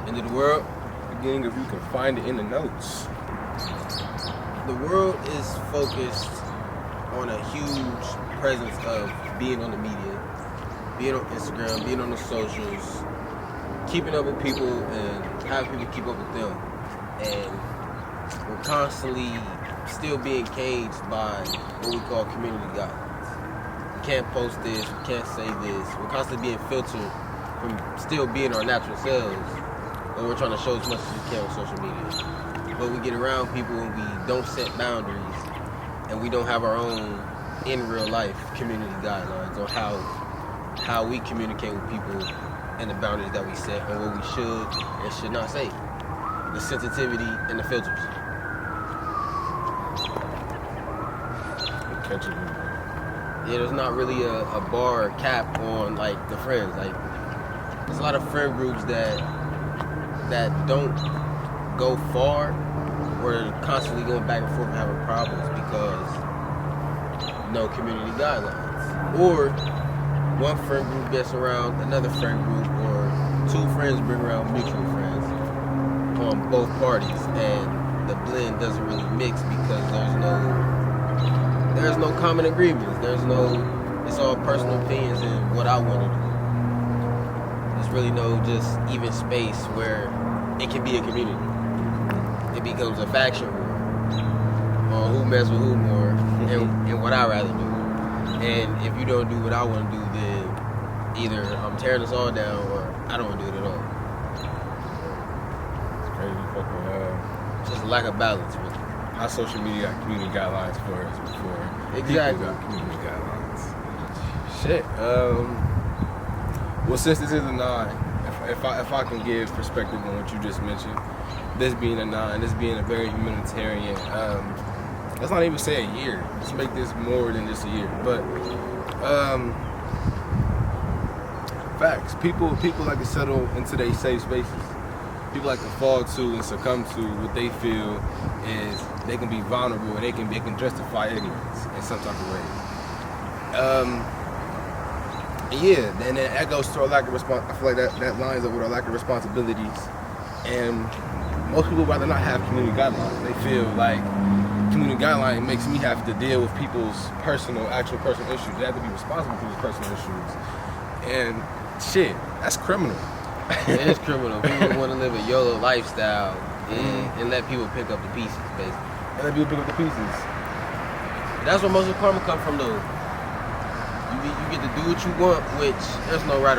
End of the world. Beginning if you can find it in the notes. The world is focused on a huge presence of being on the media, being on Instagram, being on the socials, keeping up with people and having people keep up with them. And we're constantly still being caged by what we call community guidelines. We can't post this, we can't say this. We're constantly being filtered from still being our natural selves, but we're trying to show as much as we can on social media. But we get around people and we don't set boundaries, and we don't have our own in real life community guidelines on how we communicate with people and the boundaries that we set on what we should and should not say. The sensitivity and the filters. Yeah, there's not really a bar or cap on like the friends. Like there's a lot of friend groups that don't go far. We're constantly going back and forth and having problems because no community guidelines. Or one friend group gets around another friend group, or two friends bring around mutual friends on both parties, and the blend doesn't really mix because there's no common agreements. It's all personal opinions and what I want to do. There's really no just even space where it can be a community. It becomes a faction war on who messes with who more and what I rather do. And if you don't do what I want to do, then either I'm tearing us all down or I don't want to do it at all. It's crazy fucking Just a lack of balance, really. how social media got community guidelines for us before Exactly. people got community guidelines. Shit. Well, since this is a 9, if I can give perspective on what you just mentioned, this being a 9, this being a very humanitarian, let's not even say a year. Let's make this more than just a year. But facts. People like to settle into their safe spaces. People like to fall to and succumb to what they feel is they can be vulnerable and they can justify ignorance in some type of way. Yeah, and then that goes to our lack of response. I feel like that lines up with our lack of responsibilities. And most people rather not have community guidelines. They feel like community guideline makes me have to deal with people's actual personal issues. They have to be responsible for people's personal issues. And shit, that's criminal. It is criminal. People want to live a YOLO lifestyle and let people pick up the pieces, basically. And let people pick up the pieces. That's where most of the karma come from, though. You get to do what you want, which there's no right or